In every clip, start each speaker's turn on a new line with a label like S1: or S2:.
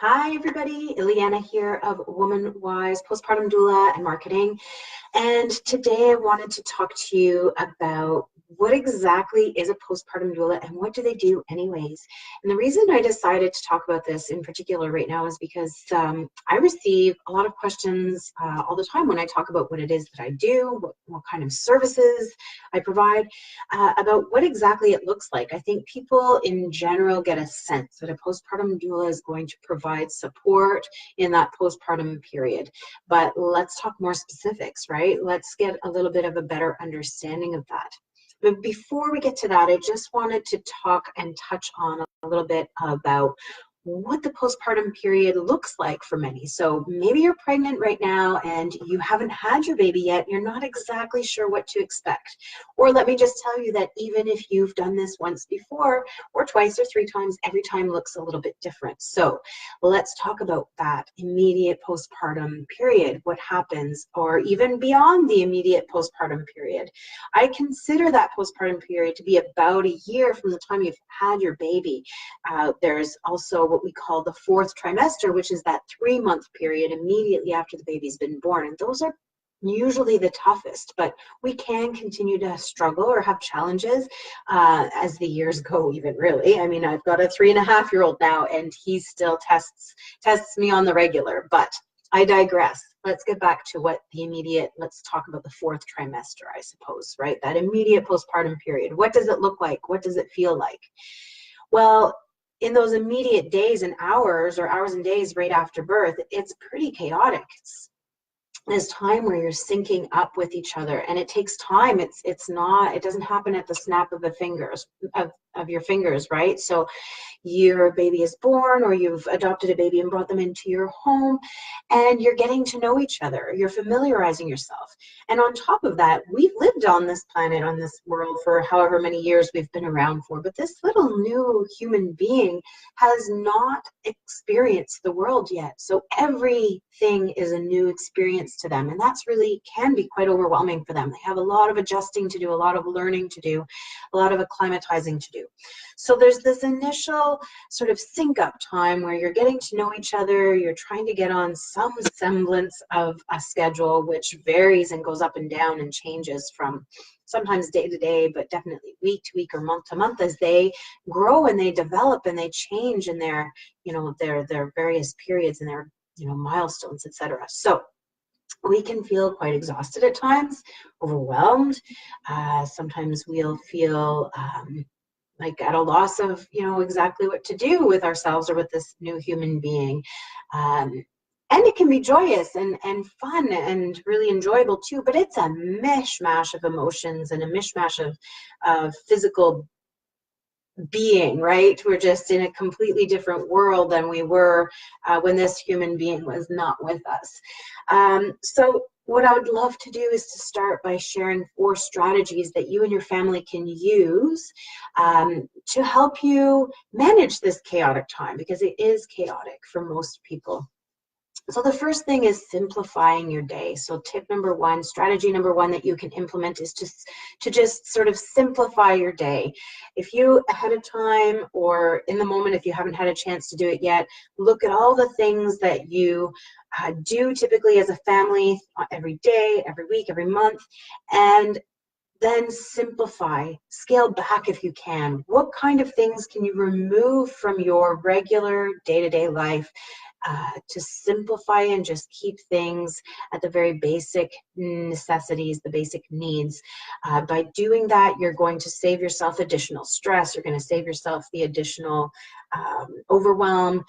S1: Hi, everybody. Ileana here of Woman Wise Postpartum Doula and Marketing. And today I wanted to talk to you about what exactly is a postpartum doula and what do they do anyways. And the reason I decided to talk about this in particular right now is because I receive a lot of questions all the time when I talk about what it is that I do, what kind of services I provide, about what exactly it looks like. I think people in general get a sense that a postpartum doula is going to provide support in that postpartum period. But let's talk more specifics, right? Let's get a little bit of a better understanding of that. But before we get to that, I just wanted to talk and touch on a little bit about what the postpartum period looks like for many. So maybe you're pregnant right now and you haven't had your baby yet. You're not exactly sure what to expect. Or let me just tell you that even if you've done this once before or twice or three times, every time looks a little bit different. So let's talk about that immediate postpartum period, what happens, or even beyond the immediate postpartum period. I consider that postpartum period to be about a year from the time you've had your baby. There's also what we call the fourth trimester, which is that 3-month period immediately after the baby's been born. And those are usually the toughest, but we can continue to struggle or have challenges as the years go, even really. I mean, I've got a 3.5-year-old now and he still tests me on the regular, but I digress. Let's get back to let's talk about the fourth trimester, I suppose, right? That immediate postpartum period. What does it look like? What does it feel like? Well, in those immediate days and hours, or hours and days right after birth, it's pretty chaotic. It's this time where you're syncing up with each other, and it takes time. It doesn't happen at the snap of your fingers, right? So your baby is born, or you've adopted a baby and brought them into your home, and you're getting to know each other. You're familiarizing yourself. And on top of that, we've lived on this planet, on this world, for however many years we've been around for, but this little new human being has not experienced the world yet. So everything is a new experience to them, and that's really can be quite overwhelming for them. They have a lot of adjusting to do, a lot of learning to do, a lot of acclimatizing to do. So there's this initial sort of sync up time where you're getting to know each other, you're trying to get on some semblance of a schedule, which varies and goes up and down and changes from sometimes day to day, but definitely week to week or month to month as they grow and they develop and they change in their various periods and their milestones, etc. So we can feel quite exhausted at times, overwhelmed. Sometimes we'll feel like at a loss of exactly what to do with ourselves or with this new human being. And it can be joyous and fun and really enjoyable too, but it's a mishmash of emotions and a mishmash of physical being, right? We're just in a completely different world than we were when this human being was not with us. So what I would love to do is to start by sharing 4 strategies that you and your family can use to help you manage this chaotic time, because it is chaotic for most people. So the first thing is simplifying your day. So tip number 1, strategy number 1 that you can implement is to just sort of simplify your day. If you ahead of time or in the moment, if you haven't had a chance to do it yet, look at all the things that you do typically as a family every day, every week, every month, and then simplify, scale back if you can. What kind of things can you remove from your regular day-to-day life to simplify and just keep things at the very basic necessities, the basic needs? By doing that, you're going to save yourself additional stress. You're going to save yourself the additional overwhelm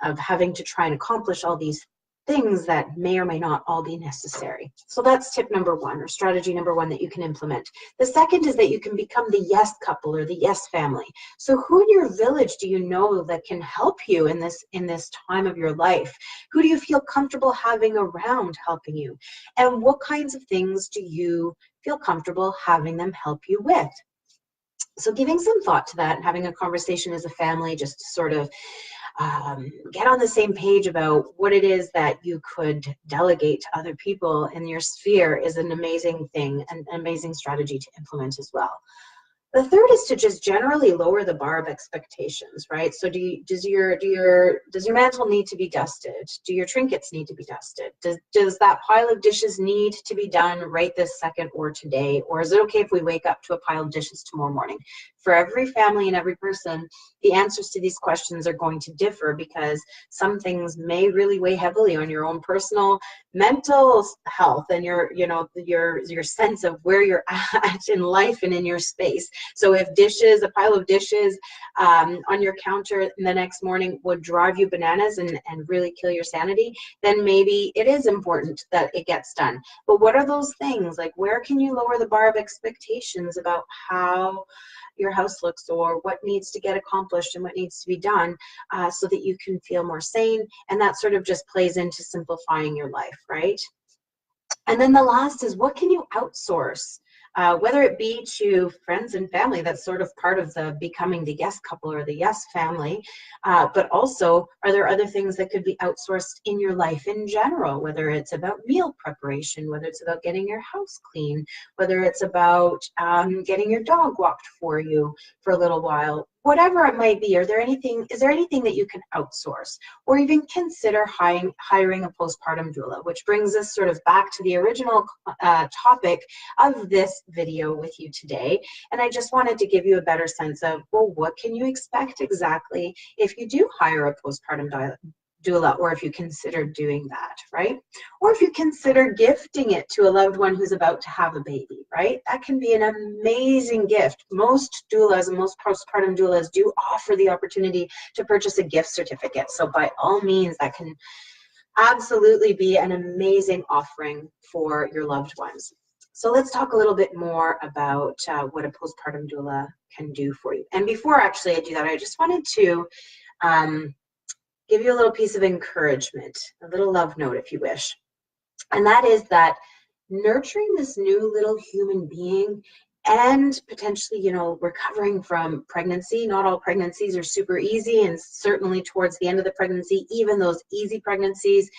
S1: of having to try and accomplish all these things that may or may not all be necessary. So that's tip number 1, or strategy number 1 that you can implement. The second is that you can become the yes couple or the yes family. So who in your village do you know that can help you in this time of your life? Who do you feel comfortable having around helping you? And what kinds of things do you feel comfortable having them help you with? So giving some thought to that and having a conversation as a family, just to sort of get on the same page about what it is that you could delegate to other people in your sphere is an amazing thing, an amazing strategy to implement as well. The third is to just generally lower the bar of expectations, right? So does your mantle need to be dusted? Do your trinkets need to be dusted? Does that pile of dishes need to be done right this second or today? Or is it okay if we wake up to a pile of dishes tomorrow morning? For every family and every person, the answers to these questions are going to differ, because some things may really weigh heavily on your own personal mental health and your sense of where you're at in life and in your space. So if a pile of dishes on your counter the next morning would drive you bananas and really kill your sanity, then maybe it is important that it gets done. But what are those things? Like, where can you lower the bar of expectations about how your house looks, or what needs to get accomplished and what needs to be done, so that you can feel more sane? And that sort of just plays into simplifying your life, right? And then the last is, what can you outsource? Whether it be to friends and family, that's sort of part of the becoming the yes couple or the yes family, but also, are there other things that could be outsourced in your life in general, whether it's about meal preparation, whether it's about getting your house clean, whether it's about getting your dog walked for you for a little while, whatever it might be. Is there anything that you can outsource, or even consider hiring a postpartum doula? Which brings us sort of back to the original topic of this video with you today. And I just wanted to give you a better sense of, well, what can you expect exactly if you do hire a postpartum doula, or if you consider doing that, right? Or if you consider gifting it to a loved one who's about to have a baby, right? That can be an amazing gift. Most doulas and most postpartum doulas do offer the opportunity to purchase a gift certificate. So by all means, that can absolutely be an amazing offering for your loved ones. So let's talk a little bit more about what a postpartum doula can do for you. And before actually I do that, I just wanted to give you a little piece of encouragement, a little love note, if you wish. And that is that nurturing this new little human being, and potentially, recovering from pregnancy. Not all pregnancies are super easy, and certainly towards the end of the pregnancy, even those easy pregnancies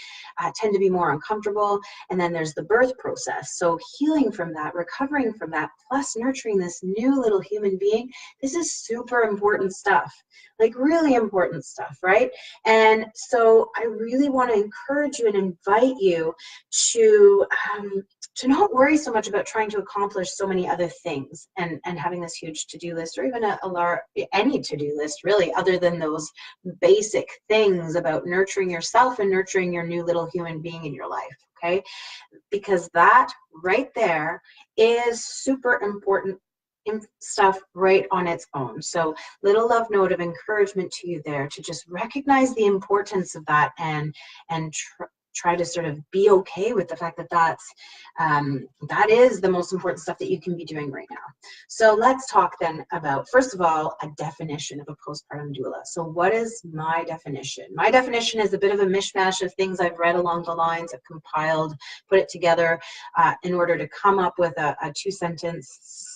S1: tend to be more uncomfortable. And then there's the birth process. So healing from that, recovering from that, plus nurturing this new little human being, this is super important stuff, like really important stuff, right? And so I really want to encourage you and invite you to not worry so much about trying to accomplish so many other things and having this huge to-do list, or even any to-do list really, other than those basic things about nurturing yourself and nurturing your new little human being in your life, okay? Because that right there is super important stuff right on its own. So little love note of encouragement to you there, to just recognize the importance of that, and try to sort of be okay with the fact that that is the most important stuff that you can be doing right now. So let's talk then about, first of all, a definition of a postpartum doula. So what is my definition? My definition is a bit of a mishmash of things I've read along the lines. I've compiled, put it together in order to come up with a two-sentence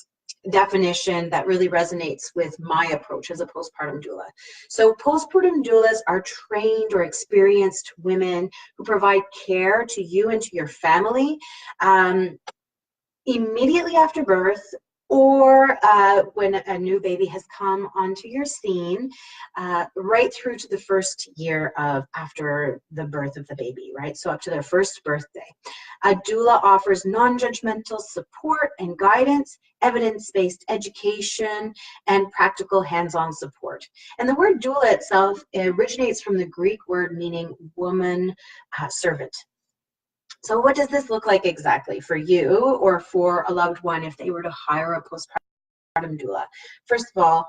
S1: definition that really resonates with my approach as a postpartum doula. So postpartum doulas are trained or experienced women who provide care to you and to your family immediately after birth, or when a new baby has come onto your scene, right through to the first year after the birth of the baby, right? So up to their first birthday. A doula offers non-judgmental support and guidance, evidence-based education, and practical hands-on support. And the word doula itself originates from the Greek word meaning woman servant. So what does this look like exactly for you or for a loved one if they were to hire a postpartum doula? First of all,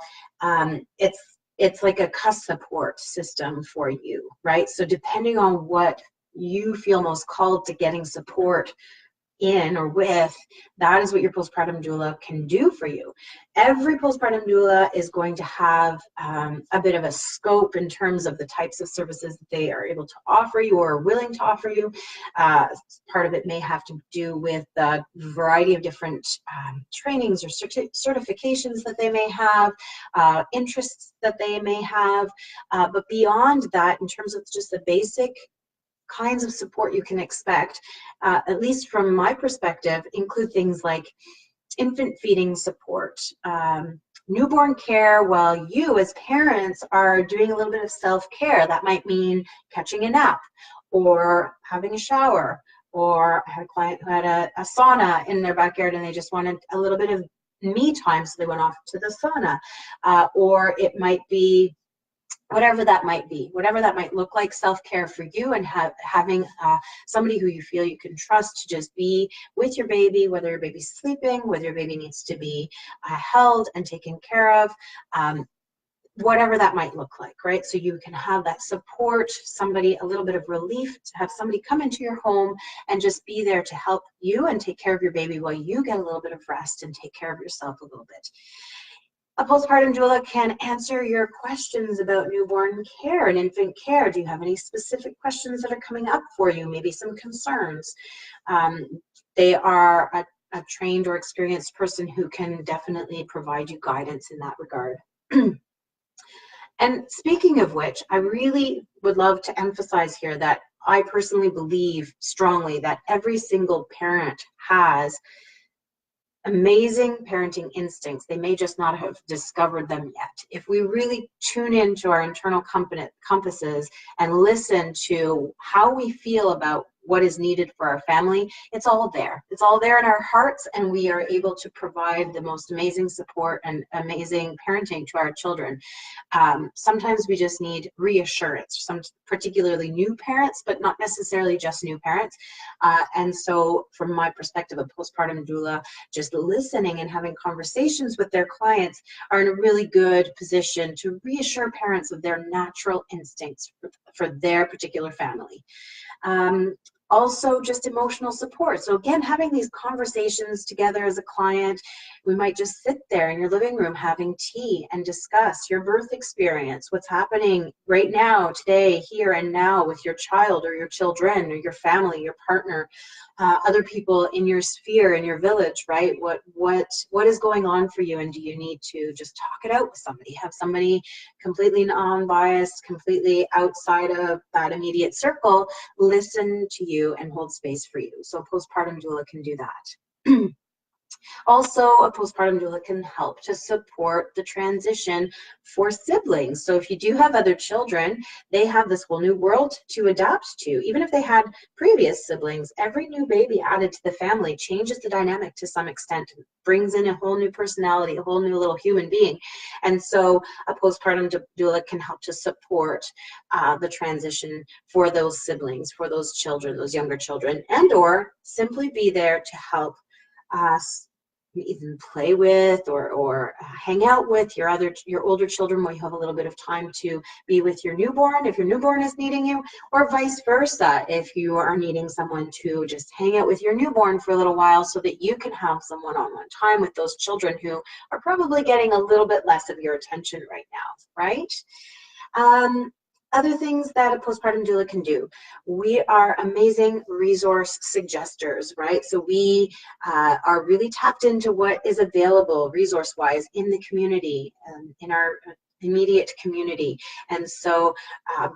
S1: it's like a support system for you, right? So depending on what you feel most called to getting support in or with, that is what your postpartum doula can do for you. Every postpartum doula is going to have a bit of a scope in terms of the types of services that they are able to offer you or are willing to offer you. Part of it may have to do with the variety of different trainings or certifications that they may have, interests that they may have, but beyond that, in terms of just the basic kinds of support you can expect, at least from my perspective, include things like infant feeding support, newborn care while you as parents are doing a little bit of self-care. That might mean catching a nap or having a shower, or I had a client who had a sauna in their backyard and they just wanted a little bit of me time, so they went off to the sauna. Or it might be whatever that might be, whatever that might look like, self-care for you, and having somebody who you feel you can trust to just be with your baby, whether your baby's sleeping, whether your baby needs to be held and taken care of, whatever that might look like, right? So you can have that support, somebody, a little bit of relief, to have somebody come into your home and just be there to help you and take care of your baby while you get a little bit of rest and take care of yourself a little bit. A postpartum doula can answer your questions about newborn care and infant care. Do you have any specific questions that are coming up for you? Maybe some concerns. They are a trained or experienced person who can definitely provide you guidance in that regard. And speaking of which, I really would love to emphasize here that I personally believe strongly that every single parent has amazing parenting instincts. They may just not have discovered them yet. If we really tune into our internal compasses and listen to how we feel about what is needed for our family, it's all there. It's all there in our hearts, and we are able to provide the most amazing support and amazing parenting to our children. Sometimes we just need reassurance, some particularly new parents, but not necessarily just new parents. And so from my perspective, a postpartum doula, just listening and having conversations with their clients are in a really good position to reassure parents of their natural instincts for their particular family. Also, just emotional support. So again, having these conversations together as a client, we might just sit there in your living room having tea and discuss your birth experience, what's happening right now, today, here and now with your child or your children or your family, your partner, other people in your sphere, in your village, right? What is going on for you, and do you need to just talk it out with somebody? Have somebody completely non-biased, completely outside of that immediate circle, listen to you and hold space for you. So a postpartum doula can do that. Also, a postpartum doula can help to support the transition for siblings. So if you do have other children, they have this whole new world to adapt to. Even if they had previous siblings, every new baby added to the family changes the dynamic to some extent, brings in a whole new personality, a whole new little human being. And so a postpartum doula can help to support the transition for those siblings, for those children, those younger children, and or simply be there to help even play with or hang out with your older children while you have a little bit of time to be with your newborn, if your newborn is needing you, or vice versa, if you are needing someone to just hang out with your newborn for a little while so that you can have some one-on-one time with those children who are probably getting a little bit less of your attention right now, right? Other things that a postpartum doula can do. We are amazing resource suggesters, right? So we are really tapped into what is available resource-wise in the community, in our immediate community. And so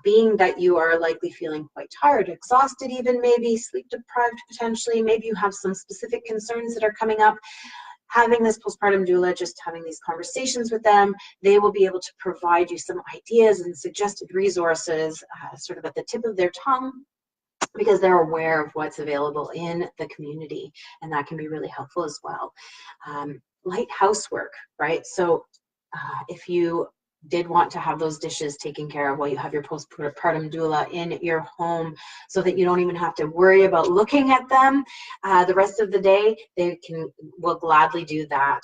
S1: being that you are likely feeling quite tired, exhausted even, maybe sleep deprived potentially, maybe you have some specific concerns that are coming up, having this postpartum doula, just having these conversations with them, they will be able to provide you some ideas and suggested resources sort of at the tip of their tongue, because they're aware of what's available in the community, and that can be really helpful as well. Light housework, right? So if you did want to have those dishes taken care of while you have your postpartum doula in your home, so that you don't even have to worry about looking at them the rest of the day, they will gladly do that.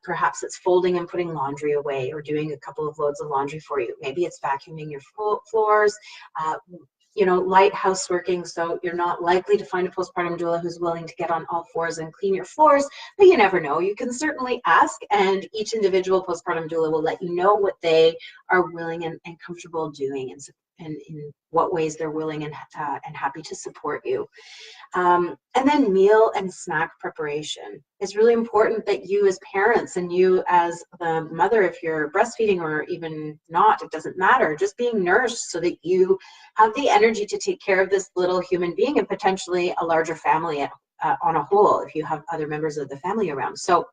S1: Perhaps it's folding and putting laundry away, or doing a couple of loads of laundry for you. Maybe it's vacuuming your floors, you know, light houseworking. So you're not likely to find a postpartum doula who's willing to get on all fours and clean your floors, but you never know. You can certainly ask, and each individual postpartum doula will let you know what they are willing and comfortable doing, and in what ways they're willing and happy to support you. And then meal and snack preparation. It's really important that you as parents, and you as the mother, if you're breastfeeding or even not, it doesn't matter, just being nourished so that you have the energy to take care of this little human being and potentially a larger family on a whole if you have other members of the family around. So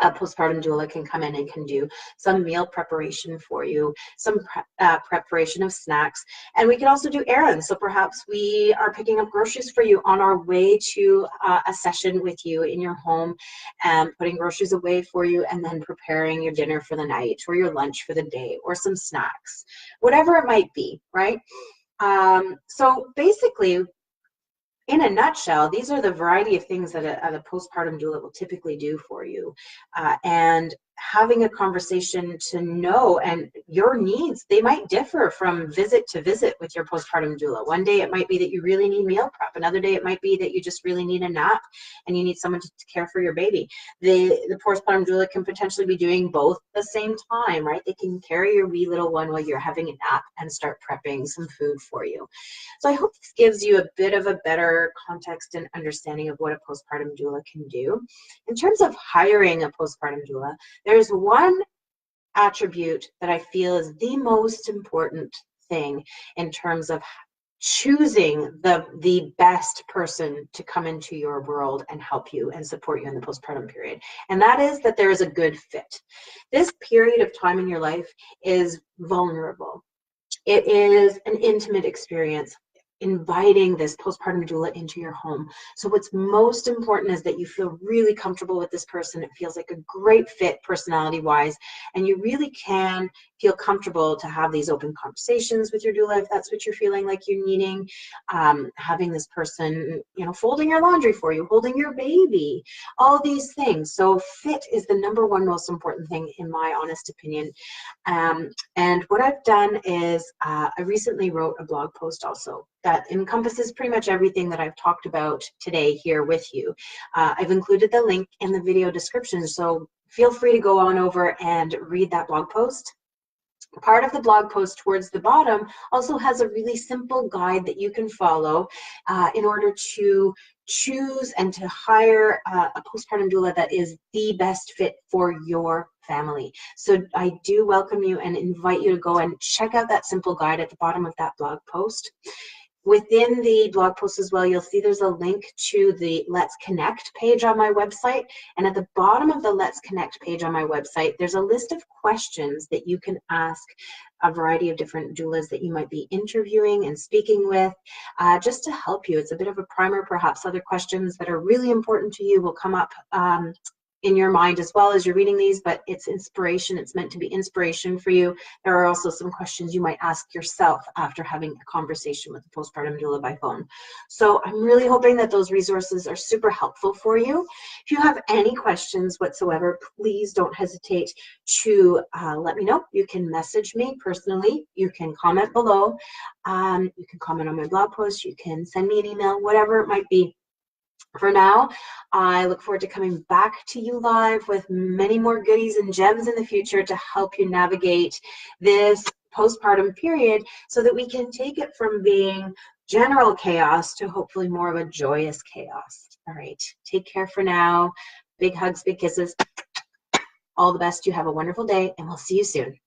S1: a postpartum doula can come in and can do some meal preparation for you, some preparation of snacks, and we can also do errands. So perhaps we are picking up groceries for you on our way to a session with you in your home, and putting groceries away for you, and then preparing your dinner for the night or your lunch for the day or some snacks, whatever it might be, right? So basically, in a nutshell, these are the variety of things that a postpartum doula will typically do for you. And having a conversation to know, and your needs, they might differ from visit to visit with your postpartum doula. One day it might be that you really need meal prep. Another day it might be that you just really need a nap and you need someone to care for your baby. The postpartum doula can potentially be doing both at the same time, right? They can carry your wee little one while you're having a nap and start prepping some food for you. So I hope this gives you a bit of a better context and understanding of what a postpartum doula can do. In terms of hiring a postpartum doula, there's one attribute that I feel is the most important thing in terms of choosing the best person to come into your world and help you and support you in the postpartum period. And that is that there is a good fit. This period of time in your life is vulnerable. It is an intimate experience, inviting this postpartum doula into your home. So what's most important is that you feel really comfortable with this person. It feels like a great fit personality-wise, and you really can feel comfortable to have these open conversations with your doula if that's what you're feeling like you're needing. Having this person, you know, folding your laundry for you, holding your baby, all these things. So fit is the number one most important thing in my honest opinion. And what I've done is I recently wrote a blog post also that encompasses pretty much everything that I've talked about today here with you. I've included the link in the video description, so feel free to go on over and read that blog post. Part of the blog post towards the bottom also has a really simple guide that you can follow in order to choose and to hire a postpartum doula that is the best fit for your family. So I do welcome you and invite you to go and check out that simple guide at the bottom of that blog post. Within the blog post as well, you'll see there's a link to the Let's Connect page on my website. And at the bottom of the Let's Connect page on my website, there's a list of questions that you can ask a variety of different doulas that you might be interviewing and speaking with, just to help you. It's a bit of a primer. Perhaps other questions that are really important to you will come up in your mind as well as you're reading these, but it's inspiration. It's meant to be inspiration for you. There are also some questions you might ask yourself after having a conversation with a postpartum doula by phone. So I'm really hoping that those resources are super helpful for you. If you have any questions whatsoever, please don't hesitate to let me know. You can message me personally. You can comment below. You can comment on my blog post. You can send me an email, whatever it might be. For now, I look forward to coming back to you live with many more goodies and gems in the future to help you navigate this postpartum period so that we can take it from being general chaos to hopefully more of a joyous chaos. All right, take care for now. Big hugs, big kisses. All the best. You have a wonderful day, and we'll see you soon.